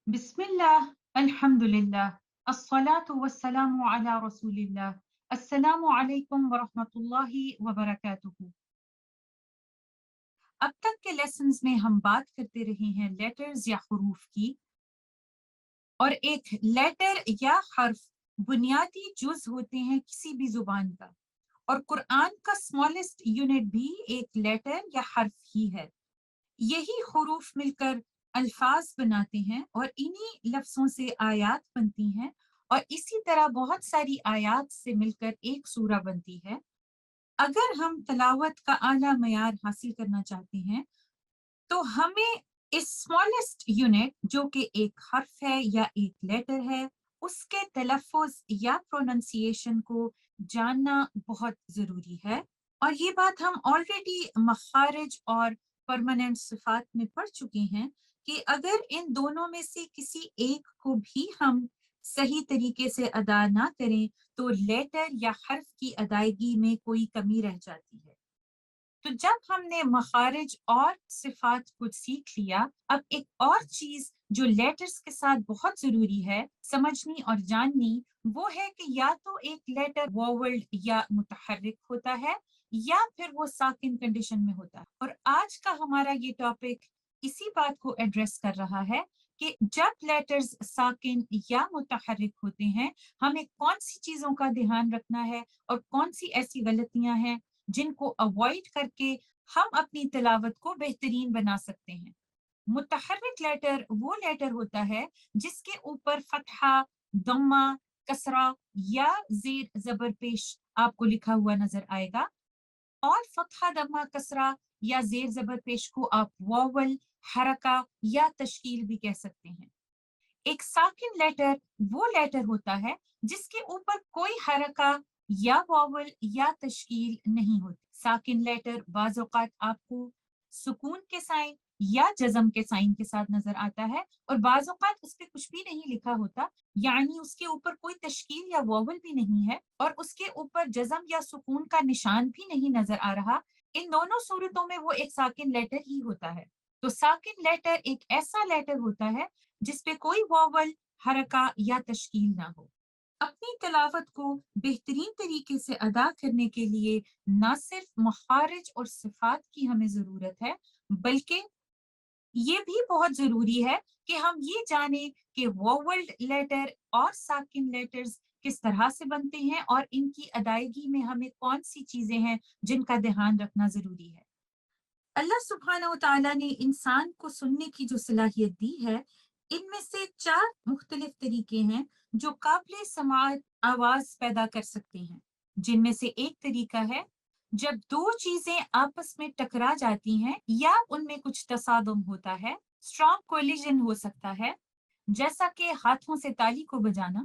بسم الله الحمد لله الصلاة والسلام على رسول الله السلام علیکم ورحمۃ اللہ وبرکاتہ۔ اب تک کے لیسنز میں ہم بات کرتے رہے ہیں لیٹرز یا حروف کی، اور ایک لیٹر یا حرف بنیادی جز ہوتے ہیں کسی بھی زبان کا، اور قرآن کا اسمالسٹ یونٹ بھی ایک لیٹر یا حرف ہی ہے۔ یہی حروف مل کر الفاظ بناتے ہیں اور انہی لفظوں سے آیات بنتی ہیں، اور اسی طرح بہت ساری آیات سے مل کر ایک سورہ بنتی ہے۔ اگر ہم تلاوت کا اعلیٰ معیار حاصل کرنا چاہتے ہیں تو ہمیں اس اسمالسٹ یونٹ جو کہ ایک حرف ہے یا ایک لیٹر ہے، اس کے تلفظ یا پروننسیشن کو جاننا بہت ضروری ہے۔ اور یہ بات ہم آلریڈی مخارج اور پرماننٹ صفات میں پڑھ چکے ہیں کہ اگر ان دونوں میں سے کسی ایک کو بھی ہم صحیح طریقے سے ادا نہ کریں تو لیٹر یا حرف کی ادائیگی میں کوئی کمی رہ جاتی ہے۔ تو جب ہم نے مخارج اور صفات کو سیکھ لیا، اب ایک اور چیز جو لیٹرز کے ساتھ بہت ضروری ہے سمجھنی اور جاننی، وہ ہے کہ یا تو ایک لیٹر واولڈ یا متحرک ہوتا ہے یا پھر وہ ساکن کنڈیشن میں ہوتا ہے۔ اور آج کا ہمارا یہ ٹاپک اسی بات کو ایڈریس کر رہا ہے کہ جب لیٹرز ساکن یا متحرک ہوتے ہیں ہمیں کون سی چیزوں کا دھیان رکھنا ہے اور کون سی ایسی غلطیاں ہیں جن کو اوائڈ کر کے ہم اپنی تلاوت کو بہترین بنا سکتے ہیں۔ متحرک لیٹر وہ لیٹر ہوتا ہے جس کے اوپر فتحہ، ضمہ، کسرہ یا زیر زبر پیش آپ کو لکھا ہوا نظر آئے گا، اور فتحہ، ضمہ، کسرہ یا زیر زبر پیش کو آپ واول، حرکہ یا تشکیل بھی کہہ سکتے ہیں۔ ایک ساکن لیٹر وہ لیٹر ہوتا ہے جس کے اوپر کوئی حرکہ یا واول یا تشکیل نہیں ہوتی۔ ساکن لیٹر بعض اوقات آپ کو سکون کے سائن یا جزم کے سائن کے ساتھ نظر آتا ہے، اور بعض اوقات اس پہ کچھ بھی نہیں لکھا ہوتا، یعنی اس کے اوپر کوئی تشکیل یا واول بھی نہیں ہے اور اس کے اوپر جزم یا سکون کا نشان بھی نہیں نظر آ رہا۔ ان دونوں صورتوں میں وہ ایک ساکن لیٹر ہی ہوتا ہے۔ تو ساکن لیٹر ایک ایسا لیٹر ہوتا ہے جس پہ کوئی واول، حرکہ یا تشکیل نہ ہو۔ اپنی تلاوت کو بہترین طریقے سے ادا کرنے کے لیے نہ صرف مخارج اور صفات کی ہمیں ضرورت ہے، بلکہ یہ بھی بہت ضروری ہے کہ ہم یہ جانیں کہ واولڈ لیٹر اور ساکن لیٹرز کس طرح سے بنتے ہیں اور ان کی ادائیگی میں ہمیں کون سی چیزیں ہیں جن کا دھیان رکھنا ضروری ہے۔ اللہ سبحانہ و تعالیٰ نے انسان کو سننے کی جو صلاحیت دی ہے، ان میں سے 4 مختلف طریقے ہیں جو قابل سماعت آواز پیدا کر سکتے ہیں، جن میں سے ایک طریقہ ہے جب دو چیزیں آپس میں ٹکرا جاتی ہیں یا ان میں کچھ تصادم ہوتا ہے، اسٹرانگ کولیجن ہو سکتا ہے، جیسا کہ ہاتھوں سے تالی کو بجانا۔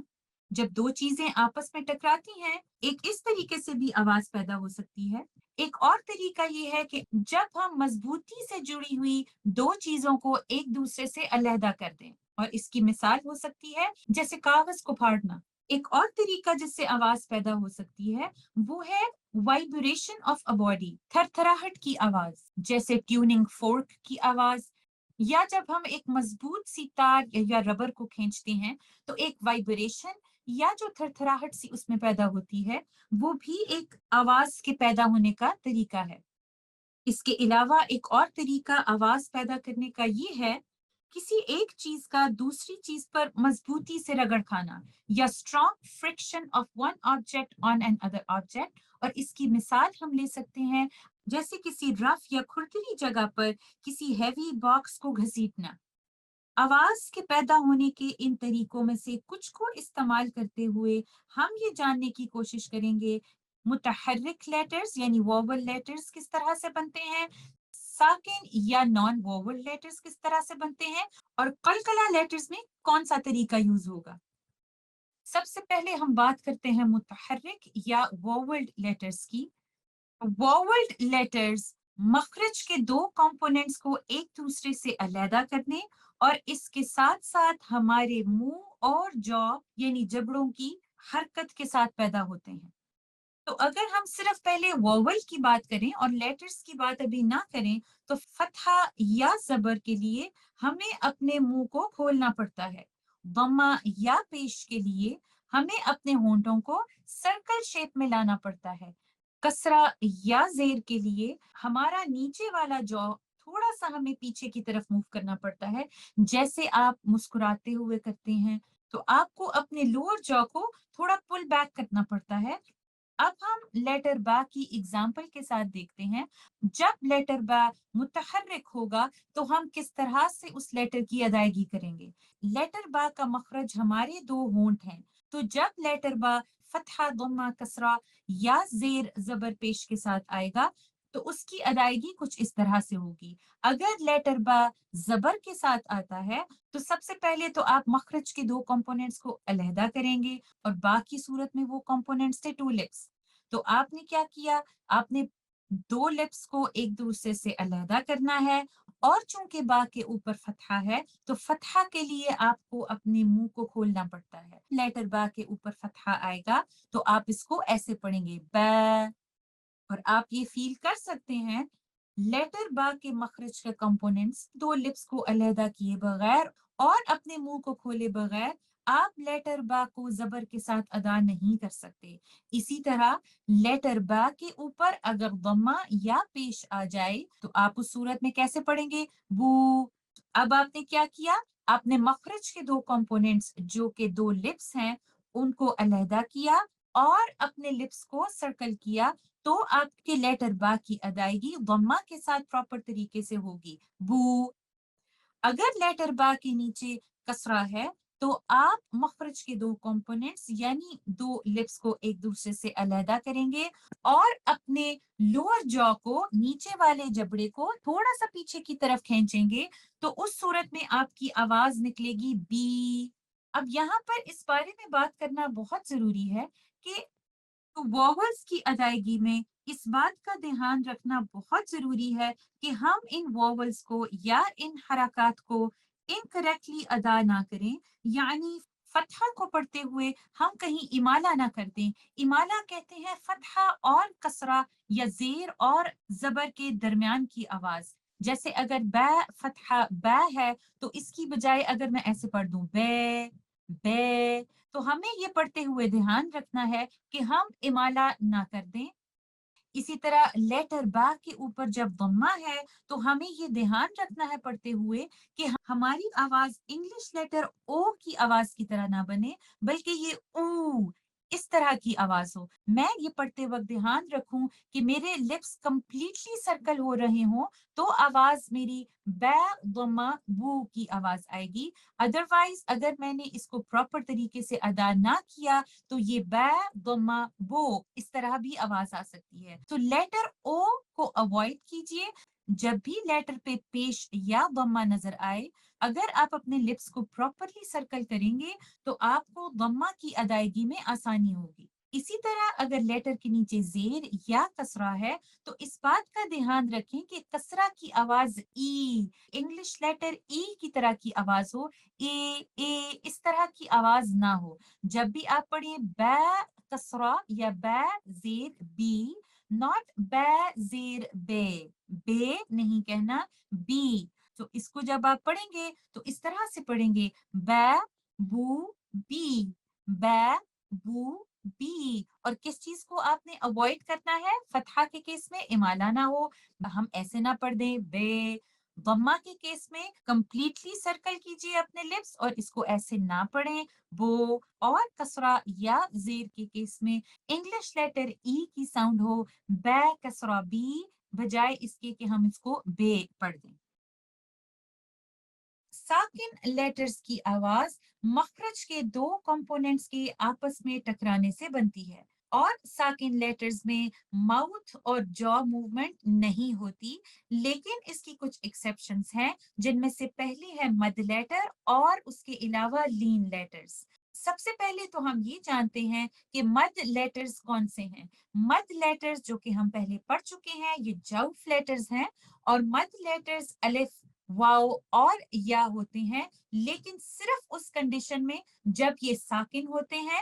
جب دو چیزیں آپس میں ٹکراتی ہیں ایک اس طریقے سے بھی آواز پیدا ہو سکتی ہے۔ ایک اور طریقہ یہ ہے کہ جب ہم مضبوطی سے جڑی ہوئی دو چیزوں کو ایک دوسرے سے علیحدہ کر دیں، اور اس کی مثال ہو سکتی ہے جیسے کاغذ کو پھاڑنا۔ ایک اور طریقہ جس سے آواز پیدا ہو سکتی ہے وہ ہے وائبریشن آف اے باڈی، تھر تھراہٹ کی آواز، جیسے ٹیوننگ فورک کی آواز، یا جب ہم ایک مضبوط سی تار یا ربر کو کھینچتے ہیں تو ایک وائبریشن یا جو تھر تھراہٹ سی اس میں پیدا ہوتی ہے، وہ بھی ایک آواز کے پیدا ہونے کا طریقہ ہے۔ اس کے علاوہ ایک اور طریقہ آواز پیدا کرنے کا یہ ہے کسی ایک چیز کا دوسری چیز پر مضبوطی سے رگڑ کھانا، یا strong friction of one object on another object. اور اس کی مثال ہم لے سکتے ہیں جیسے کسی رف یا کھردری جگہ پر کسی ہیوی باکس کو گھسیٹنا۔ آواز کے پیدا ہونے کے ان طریقوں میں سے کچھ کو استعمال کرتے ہوئے ہم یہ جاننے کی کوشش کریں گے متحرک لیٹرز یعنی واول لیٹرز کس طرح سے بنتے ہیں، ساکن یا نان واول لیٹرز کس طرح سے بنتے ہیں، اور قلقلہ لیٹرز میں کون سا طریقہ یوز ہوگا۔ سب سے پہلے ہم بات کرتے ہیں متحرک یا واولڈ لیٹرز کی۔ واولڈ لیٹرز مخرج کے دو کمپوننٹس کو ایک دوسرے سے علیحدہ کرنے اور اس کے ساتھ ساتھ ہمارے منہ اور جو یعنی جبڑوں کی حرکت کے ساتھ پیدا ہوتے ہیں۔ تو اگر ہم صرف پہلے ووول کی بات کریں اور لیٹرز کی بات ابھی نہ کریں تو فتحہ یا زبر کے لیے ہمیں اپنے منہ کو کھولنا پڑتا ہے. ضمہ یا پیش کے لیے ہمیں اپنے ہونٹوں کو سرکل شیپ میں لانا پڑتا ہے. کسرہ یا زیر کے لیے ہمارا نیچے والا جو تھوڑا سا ہمیں پیچھے کی طرف موو کرنا پڑتا ہے. جیسے آپ مسکراتے ہوئے کرتے ہیں تو آپ کو اپنے لوور جو کو تھوڑا پل بیک کرنا پڑتا ہے. اب ہم لیٹر با کی اگزامپل کے ساتھ دیکھتے ہیں. جب لیٹر با متحرک ہوگا تو ہم کس طرح سے اس لیٹر کی ادائیگی کریں گے. لیٹر با کا مخرج ہمارے دو ہونٹ ہیں. تو جب لیٹر با فتحہ ضمہ کسرہ یا زیر زبر پیش کے ساتھ آئے گا تو اس کی ادائیگی کچھ اس طرح سے ہوگی. اگر لیٹر با زبر کے ساتھ آتا ہے تو سب سے پہلے تو آپ مخرج کے دو کمپوننٹس کو علیحدہ کریں گے اور باقی صورت میں وہ کمپوننٹس تھے ٹو لپس. تو آپ نے کیا کیا؟ آپ نے دو لپس کو ایک دوسرے سے علیحدہ کرنا ہے اور چونکہ با کے اوپر فتحہ ہے تو فتحہ کے لیے آپ کو اپنے منہ کو کھولنا پڑتا ہے. لیٹر با کے اوپر فتحہ آئے گا تو آپ اس کو ایسے پڑھیں گے با. اور آپ یہ فیل کر سکتے ہیں لیٹر با کے مخرج کے کمپوننٹس دو لپس کو علیحدہ کیے بغیر اور اپنے منہ کو کھولے بغیر آپ لیٹر با کو زبر کے ساتھ ادا نہیں کر سکتے. اسی طرح لیٹر با کے اوپر اگر ضمہ یا پیش آ جائے تو آپ اس صورت میں کیسے پڑھیں گے؟ بو. اب آپ نے کیا کیا؟ آپ نے مخرج کے دو کمپوننٹس جو کہ دو لپس ہیں ان کو علیحدہ کیا اور اپنے لپس کو سرکل کیا تو آپ کے لیٹر با کی ادائیگی ضمہ کے ساتھ پراپر طریقے سے ہوگی. بو. اگر لیٹر با کے نیچے کسرہ ہے تو آپ مخرج کے دو کمپوننٹس یعنی دو لپس کو ایک دوسرے سے علیحدہ کریں گے اور اپنے لوور جو کو نیچے والے جبڑے کو تھوڑا سا پیچھے کی طرف کھینچیں گے تو اس صورت میں آپ کی آواز نکلے گی بی. اب یہاں پر اس بارے میں بات کرنا بہت ضروری ہے کہ ووولز کی ادائیگی میں اس بات کا دھیان رکھنا بہت ضروری ہے کہ ہم ان ووولز کو یا ان حرکات کو انکریکٹلی ادا نہ کریں. یعنی فتحہ کو پڑھتے ہوئے ہم کہیں امالہ نہ کر دیں. امالہ کہتے ہیں فتحہ اور کسرہ یا زیر اور زبر کے درمیان کی آواز. جیسے اگر بے فتحہ بے ہے تو اس کی بجائے اگر میں ایسے پڑھ دوں بے بے تو ہمیں یہ پڑھتے ہوئے دھیان رکھنا ہے کہ ہم امالہ نہ کر دیں. اسی طرح لیٹر با کے اوپر جب ضمہ ہے تو ہمیں یہ دھیان رکھنا ہے پڑھتے ہوئے کہ ہماری آواز انگلش لیٹر او کی آواز کی طرح نہ بنے بلکہ یہ او اس طرح کی آواز ہو. میں یہ پڑھتے وقت دھیان رکھوں کہ میرے لپس کمپلیٹلی سرکل ہو رہے ہوں تو آواز میری بے ضمہ بو کی آواز آئے گی. ادروائز اگر میں نے اس کو پراپر طریقے سے ادا نہ کیا تو یہ بے ضمہ بو اس طرح بھی آواز آ سکتی ہے. تو لیٹر او کو اوائڈ کیجئے. جب بھی لیٹر پہ پیش یا ضمہ نظر آئے اگر آپ اپنے لپس کو پراپرلی سرکل کریں گے تو آپ کو ضمہ کی ادائیگی میں آسانی ہوگی. اسی طرح اگر لیٹر کے نیچے زیر یا کسرہ ہے تو اس بات کا دھیان رکھیں کہ کسرہ کی آواز ای انگلش لیٹر ای کی طرح کی آواز ہو. اے اس طرح کی آواز نہ ہو. جب بھی آپ پڑھیں بے کسرہ یا بے زیر بی ناٹ بے زیر بے بے نہیں کہنا بی. تو اس کو جب آپ پڑھیں گے تو اس طرح سے پڑھیں گے بے بو بی بے بو بی. اور کس چیز کو آپ نے اوائڈ کرنا ہے؟ فتحہ کے کیس میں امالہ نہ ہو. ہم ایسے نہ پڑھ دیں بے. ضمہ کے کیس میں کمپلیٹلی سرکل کیجئے اپنے لپس اور اس کو ایسے نہ پڑھیں بو. اور کسرہ یا زیر کے کیس میں انگلش لیٹر ای کی ساؤنڈ ہو بے کسرہ بی بجائے اس کے کہ ہم اس کو بے پڑھ دیں. ساکن لیٹرز کی آواز مخرج کے دو کمپوننٹس کے آپس میں ٹکرانے سے بنتی ہے اور ساکن لیٹرز میں ماؤتھ اور جو موومنٹ نہیں ہوتی. لیکن اس کی کچھ ایکسیپشنز ہیں جن میں سے پہلی ہے مد لیٹر اور اس کے علاوہ لین لیٹرز. سب سے پہلے تو ہم یہ جانتے ہیں کہ مد لیٹرز کون سے ہیں. مد لیٹرز جو کہ ہم پہلے پڑھ چکے ہیں یہ جوف لیٹرز ہیں اور مد لیٹرز الف واو اور یا ہوتے ہیں لیکن صرف اس کنڈیشن میں جب یہ ساکن ہوتے ہیں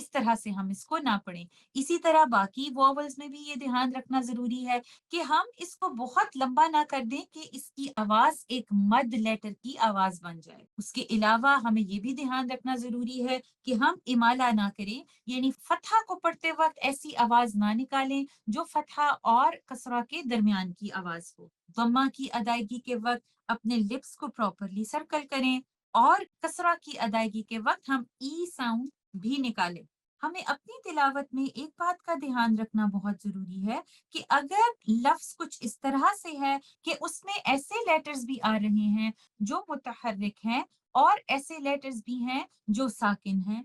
اس طرح سے ہم اس کو نہ پڑھیں۔ اسی طرح باقی واولز میں بھی یہ دھیان رکھنا ضروری ہے کہ ہم اس کو بہت لمبا نہ کر دیں کہ اس کی آواز ایک مد لیٹر کی آواز بن جائے۔ اس کے علاوہ ہمیں یہ بھی دھیان رکھنا ضروری ہے کہ ہم امالہ نہ کریں، یعنی فتحہ کو پڑھتے وقت ایسی آواز نہ نکالیں جو فتحہ اور کسرہ کے درمیان کی آواز ہو۔ ضمہ کی ادائیگی کے وقت اپنے لپس کو پراپرلی سرکل کریں، اور کسرہ کی ادائیگی کے وقت ہم ای ساؤنڈ بھی نکالیں۔ ہمیں اپنی تلاوت میں ایک بات کا دھیان رکھنا بہت ضروری ہے کہ اگر لفظ کچھ اس طرح سے ہے کہ اس میں ایسے لیٹرز بھی آ رہے ہیں جو متحرک ہیں اور ایسے لیٹرز بھی ہیں جو ساکن ہیں،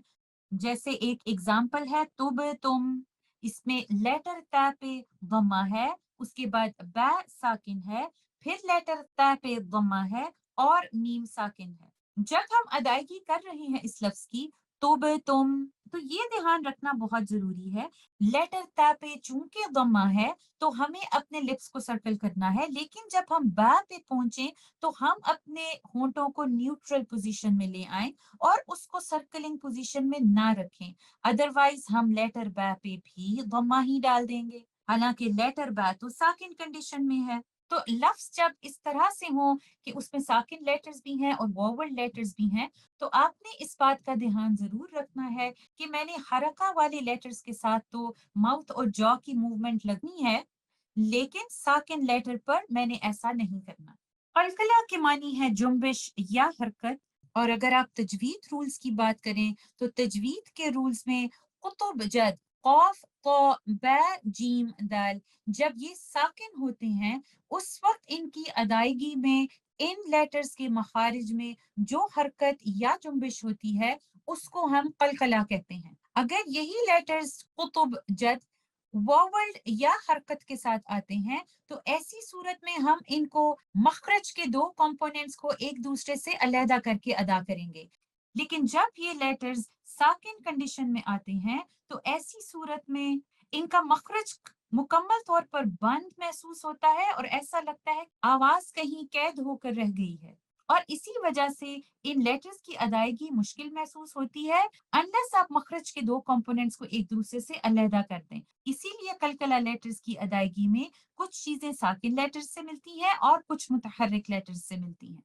جیسے ایک ایگزامپل ہے تب تم، اس میں لیٹر تا پہ ضمہ ہے، اس کے بعد با ساکن ہے، پھر لیٹر تا پہ ضمہ ہے اور میم ساکن ہے۔ جب ہم ادائیگی کر رہے ہیں اس لفظ کی تب تم، تو یہ دھیان رکھنا بہت ضروری ہے، لیٹر تا پہ چونکہ ضمہ ہے تو ہمیں اپنے لپس کو سرکل کرنا ہے، لیکن جب ہم با پہ پہنچیں تو ہم اپنے ہونٹوں کو نیوٹرل پوزیشن میں لے آئیں اور اس کو سرکلنگ پوزیشن میں نہ رکھیں، ادروائز ہم لیٹر با پہ بھی ضمہ ہی ڈال دیں گے، حالانکہ لیٹر با تو ساکن کنڈیشن میں ہے۔ تو لفظ جب اس طرح سے ہوں کہ اس میں ساکن لیٹرز بھی ہیں اور واول لیٹرز بھی ہیں، تو آپ نے اس بات کا دھیان ضرور رکھنا ہے کہ میں نے حرکہ والے لیٹرز کے ساتھ تو ماؤتھ اور جا کی موومنٹ لگنی ہے، لیکن ساکن لیٹر پر میں نے ایسا نہیں کرنا۔ قلقلہ کے معنی ہے جنبش یا حرکت، اور اگر آپ تجوید رولز کی بات کریں تو تجوید کے رولز میں قطب جد قاف قا با جیم دال جب یہ ساکن ہوتے ہیں اس وقت ان کی ادائیگی میں ان لیٹرز کے مخارج میں جو حرکت یا جنبش ہوتی ہے اس کو ہم قلقلہ کہتے ہیں۔ اگر یہی لیٹرز قطب جد واولڈ یا حرکت کے ساتھ آتے ہیں تو ایسی صورت میں ہم ان کو مخرج کے دو کمپوننٹس کو ایک دوسرے سے علیحدہ کر کے ادا کریں گے، لیکن جب یہ لیٹرز ساکن کنڈیشن میں آتے ہیں تو ایسی صورت میں ان کا مخرج مکمل طور پر بند محسوس ہوتا ہے اور ایسا لگتا ہے آواز کہیں قید ہو کر رہ گئی ہے، اور اسی وجہ سے ان لیٹرز کی ادائیگی مشکل محسوس ہوتی ہے انلیس آپ مخرج کے دو کمپوننٹس کو ایک دوسرے سے علیحدہ کر دیں۔ اسی لیے قلقلہ لیٹرز کی ادائیگی میں کچھ چیزیں ساکن لیٹرز سے ملتی ہیں اور کچھ متحرک لیٹرز سے ملتی ہیں۔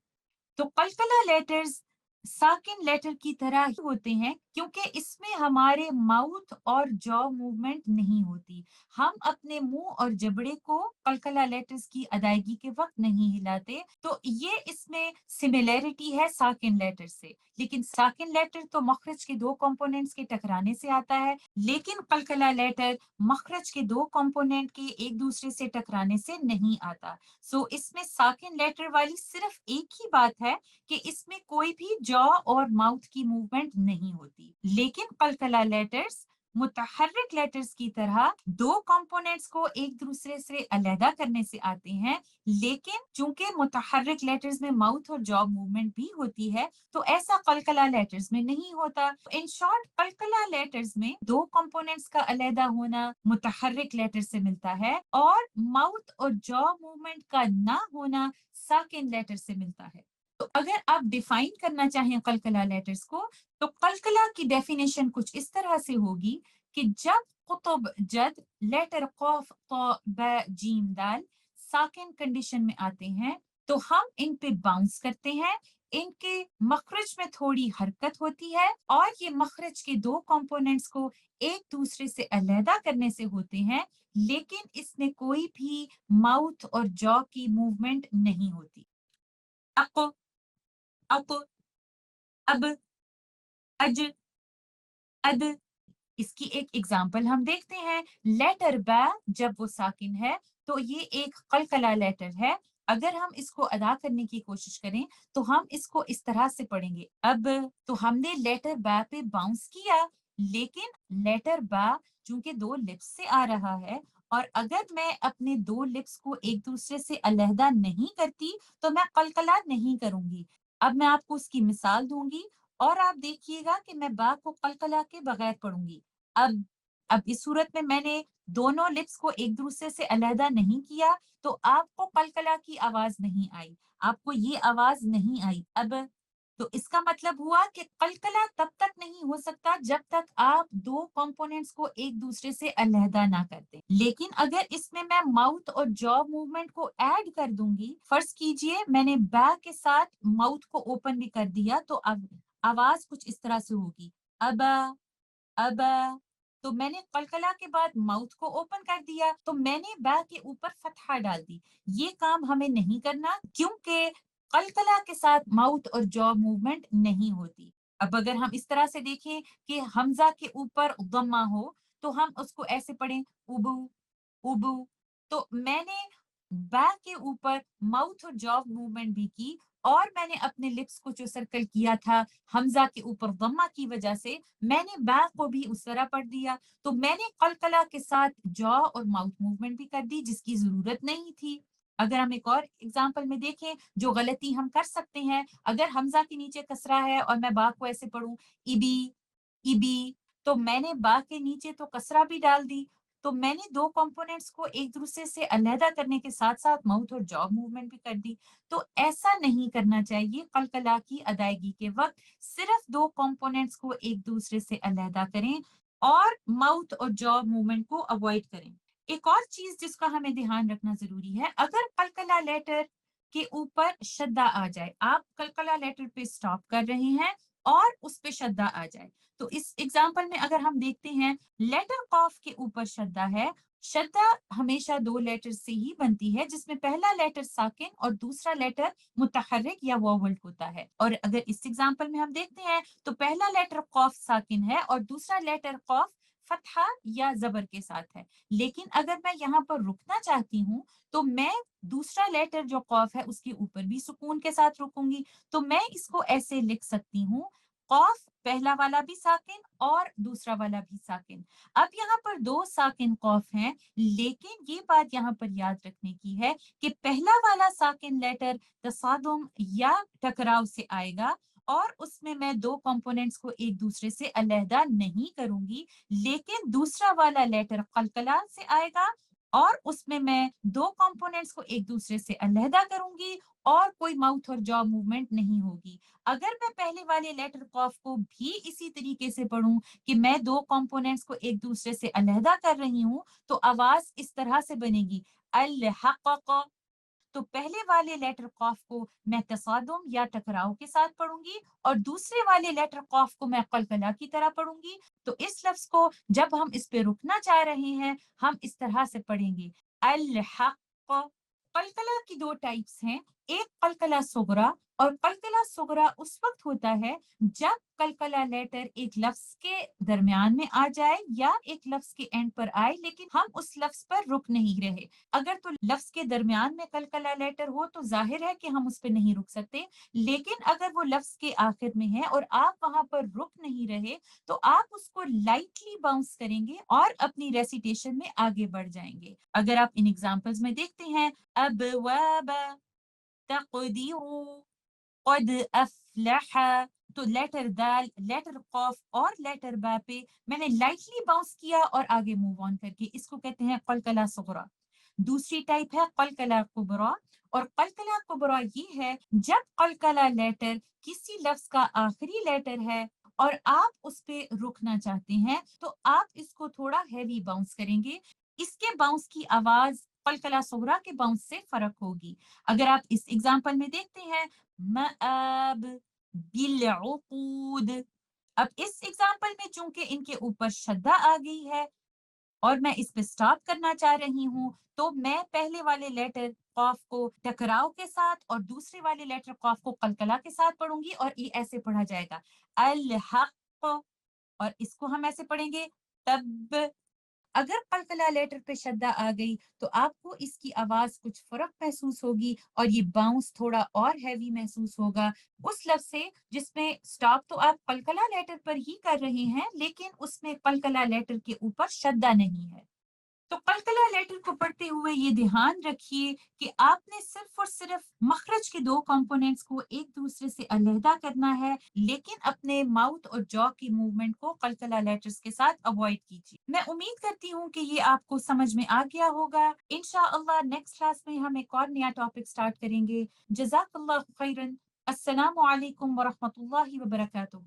تو قلقلہ لیٹرز ساکن لیٹر کی طرح ہی ہوتے ہیں کیونکہ اس میں ہمارے ماؤتھ اور جو موومنٹ نہیں ہوتی، ہم اپنے منہ اور جبڑے کو قلقلہ لیٹرز کی ادائیگی کے وقت نہیں ہلاتے، تو یہ اس میں سملیرٹی ہے ساکن لیٹر سے، لیکن ساکن لیٹر تو مخرج کے دو کمپوننٹس کے ٹکرانے سے آتا ہے، لیکن قلقلہ لیٹر مخرج کے دو کمپوننٹ کے ایک دوسرے سے ٹکرانے سے نہیں آتا۔ سو اس میں ساکن لیٹر والی صرف ایک ہی بات ہے کہ اس میں کوئی بھی جا اور ماؤتھ کی موومنٹ نہیں ہوتی، لیکن قلقلہ لیٹرز متحرک لیٹرز کی طرح دو کمپوننٹس کو ایک دوسرے سے علیحدہ کرنے سے آتے ہیں، لیکن چونکہ متحرک لیٹرز میں ماؤتھ اور جا موومنٹ بھی ہوتی ہے تو ایسا قلقلہ لیٹرز میں نہیں ہوتا۔ ان شارٹ قلقلہ لیٹرز میں دو کمپوننٹس کا علیحدہ ہونا متحرک لیٹر سے ملتا ہے اور ماؤتھ اور جا موومنٹ کا نہ ہونا ساکن لیٹر سے ملتا ہے۔ تو اگر آپ ڈیفائن کرنا چاہیں قلقلہ لیٹرز کو تو قلقلہ کی ڈیفینیشن کچھ اس طرح سے ہوگی کہ جب قطب جد لیٹر قاف طا با جیم دال ساکن کنڈیشن میں آتے ہیں تو ہم ان پہ باؤنس کرتے ہیں، ان کے مخرج میں تھوڑی حرکت ہوتی ہے اور یہ مخرج کے دو کمپوننٹس کو ایک دوسرے سے علیحدہ کرنے سے ہوتے ہیں، لیکن اس میں کوئی بھی ماؤتھ اور جا کی موومنٹ نہیں ہوتی۔ اق اق اب اج اد، اس کی ایک ایگزامپل ہم دیکھتے ہیں، لیٹر با جب وہ ساکن ہے تو یہ ایک قلقلہ لیٹر ہے، اگر ہم اس کو ادا کرنے کی کوشش کریں تو ہم اس کو اس طرح سے پڑھیں گے اب، تو ہم نے لیٹر با پہ باؤنس کیا، لیکن لیٹر با چونکہ دو لپس سے آ رہا ہے اور اگر میں اپنے دو لپس کو ایک دوسرے سے علیحدہ نہیں کرتی تو میں قلقلہ نہیں کروں گی۔ اب میں آپ کو اس کی مثال دوں گی اور آپ دیکھیے گا کہ میں با کو قلقلہ کے بغیر پڑھوں گی۔ اب اب اس صورت میں نے دونوں لپس کو ایک دوسرے سے علیحدہ نہیں کیا تو آپ کو قلقلہ کی آواز نہیں آئی، آپ کو یہ آواز نہیں آئی اب۔ تو اس کا مطلب ہوا کہ قلقلہ تب تک نہیں ہو سکتا جب تک آپ دو کمپوننٹس کو ایک دوسرے سے علیحدہ نہ کر دیں. لیکن اگر اس میں ماؤتھ اور جو موومنٹ کو ایڈ کر دوں گی، فرض کیجئے میں نے بیک کے ساتھ ماؤتھ کو اوپن بھی کر دیا، تو اب آواز کچھ اس طرح سے ہوگی، ابا ابا. تو میں نے قلقلہ کے بعد ماؤتھ کو اوپن کر دیا، تو میں نے با کے اوپر فتحہ ڈال دی. یہ کام ہمیں نہیں کرنا، کیونکہ قلقلہ کے ساتھ ماؤتھ اور جو موومنٹ نہیں ہوتی. اب اگر ہم اس طرح سے دیکھیں کہ حمزہ کے اوپر ضمہ ہو، تو ہم اس کو ایسے پڑھیں ابو ابو. تو میں نے با کے اوپر ماؤتھ اور جو موومنٹ بھی کی، اور میں نے اپنے لپس کو جو سرکل کیا تھا حمزہ کے اوپر ضمہ کی وجہ سے، میں نے با کو بھی اس طرح پڑھ دیا. تو میں نے قلقلہ کے ساتھ جو اور ماؤتھ موومنٹ بھی کر دی، جس کی ضرورت نہیں تھی. اگر ہم ایک اور اگزامپل میں دیکھیں جو غلطی ہم کر سکتے ہیں، اگر حمزہ کے نیچے کسرہ ہے اور میں با کو ایسے پڑھوں ابی ابی، تو میں نے با کے نیچے تو کسرہ بھی ڈال دی. تو میں نے دو کمپوننٹس کو ایک دوسرے سے علیحدہ کرنے کے ساتھ ساتھ ماؤتھ اور جو موومنٹ بھی کر دی. تو ایسا نہیں کرنا چاہیے. قلقلہ کی ادائیگی کے وقت صرف دو کمپوننٹس کو ایک دوسرے سے علیحدہ کریں اور ماؤتھ اور جو موومنٹ کو اوائڈ کریں. ایک اور چیز جس کا ہمیں دھیان رکھنا ضروری ہے، اگر قلقلہ لیٹر کے اوپر شدہ آ جائے، آپ قلقلہ لیٹر پہ سٹاپ کر رہے ہیں اور اس پہ شدہ آ جائے، تو اس ایگزامپل میں اگر ہم دیکھتے ہیں لیٹر قاف کے اوپر شدہ ہے. شدہ ہمیشہ دو لیٹر سے ہی بنتی ہے، جس میں پہلا لیٹر ساکن اور دوسرا لیٹر متحرک یا واولٹ ہوتا ہے. اور اگر اس ایگزامپل میں ہم دیکھتے ہیں تو پہلا لیٹر قاف ساکن ہے اور دوسرا لیٹر قاف فتحہ یا زبر کے ساتھ ہے. لیکن اگر میں یہاں پر رکنا چاہتی ہوں تو میں دوسرا لیٹر جو قاف ہے اس کے اوپر بھی سکون کے ساتھ رکوں گی. تو میں اس کو ایسے لکھ سکتی ہوں، قاف پہلا والا بھی ساکن اور دوسرا والا بھی ساکن. اب یہاں پر دو ساکن قاف ہیں، لیکن یہ بات یہاں پر یاد رکھنے کی ہے کہ پہلا والا ساکن لیٹر تصادم یا ٹکراؤ سے آئے گا، اور اس میں دو کمپوننٹس کو ایک دوسرے سے علیحدہ نہیں کروں گی. لیکن دوسرا والا لیٹر قلقلہ سے آئے گا اور اس میں دو کمپوننٹس کو ایک دوسرے سے علیحدہ کروں گی اور کوئی ماؤتھ اور جو موومنٹ نہیں ہوگی. اگر میں پہلے والے لیٹر قاف کو بھی اسی طریقے سے پڑھوں کہ میں دو کمپوننٹس کو ایک دوسرے سے علیحدہ کر رہی ہوں، تو آواز اس طرح سے بنے گی الحقق. تو پہلے والے لیٹر قاف کو میں تصادم یا ٹکراؤ کے ساتھ پڑھوں گی اور دوسرے والے لیٹر قاف کو میں قلقلہ کی طرح پڑھوں گی. تو اس لفظ کو جب ہم اس پہ رکنا چاہ رہے ہیں، ہم اس طرح سے پڑھیں گے الحق. قلقلہ کی دو ٹائپس ہیں، ایک قلقلہ صغرا، اور قلقلہ صغرا اس وقت ہوتا ہے جب قلقلہ لیٹر ایک لفظ کے درمیان میں آ جائے یا ایک لفظ کے اینڈ پر آئے، لیکن ہم اس لفظ پر رک نہیں رہے. اگر تو لفظ کے درمیان میں قلقلہ لیٹر ہو تو ظاہر ہے کہ ہم اس پہ نہیں رک سکتے، لیکن اگر وہ لفظ کے آخر میں ہے اور آپ وہاں پر رک نہیں رہے، تو آپ اس کو لائٹلی باؤنس کریں گے اور اپنی ریسیٹیشن میں آگے بڑھ جائیں گے. اگر آپ ان ایگزامپلز میں دیکھتے ہیں، ابواب، تقدیر، قد افلح، تو لیٹر دال، لیٹر قاف اور لیٹر با پہ میں نے لائٹلی باؤنس کیا اور آگے موو آن کر کے، اس کو کہتے ہیں قلقلہ صغرا. دوسری ٹائپ ہے قلقلہ کبرا، اور قلقلہ کبرا یہ ہے جب قلقلہ لیٹر کسی لفظ کا آخری لیٹر ہے اور آپ اس پہ رکنا چاہتے ہیں، تو آپ اس کو تھوڑا ہیوی باؤنس کریں گے. اس کے باؤنس کی آواز قلقلہ صغرا کے باؤنس سے فرق ہوگی. اگر آپ اس ایگزامپل میں دیکھتے ہیں، مآب، بالعقود. اب اس ایگزامپل میں چونکہ ان کے اوپر شدہ آ گئی ہے اور میں اس پہ سٹاپ کرنا چاہ رہی ہوں، تو میں پہلے والے لیٹر قاف کو ٹکراؤ کے ساتھ اور دوسرے والے لیٹر قاف کو قلقلہ کے ساتھ پڑھوں گی، اور یہ ایسے پڑھا جائے گا الحق، اور اس کو ہم ایسے پڑھیں گے تب. اگر قلقلہ لیٹر پہ شدہ آ گئی تو آپ کو اس کی آواز کچھ فرق محسوس ہوگی اور یہ باؤنس تھوڑا اور ہیوی محسوس ہوگا اس لفظ سے جس میں سٹاپ تو آپ قلقلہ لیٹر پر ہی کر رہے ہیں، لیکن اس میں قلقلہ لیٹر کے اوپر شدہ نہیں ہے. تو قلقلہ لیٹر کو پڑھتے ہوئے یہ دھیان رکھیے کہ آپ نے صرف اور صرف مخرج کے دو کمپوننٹس کو ایک دوسرے سے علیحدہ کرنا ہے، لیکن اپنے ماؤتھ اور جو کی موومنٹ کو قلقلہ لیٹرز کے ساتھ اوائڈ کیجیے. میں امید کرتی ہوں کہ یہ آپ کو سمجھ میں آ گیا ہوگا. انشاءاللہ نیکسٹ کلاس میں ہم ایک اور نیا ٹاپک سٹارٹ کریں گے. جزاک اللہ خیرن. السلام علیکم ورحمۃ اللہ وبرکاتہ.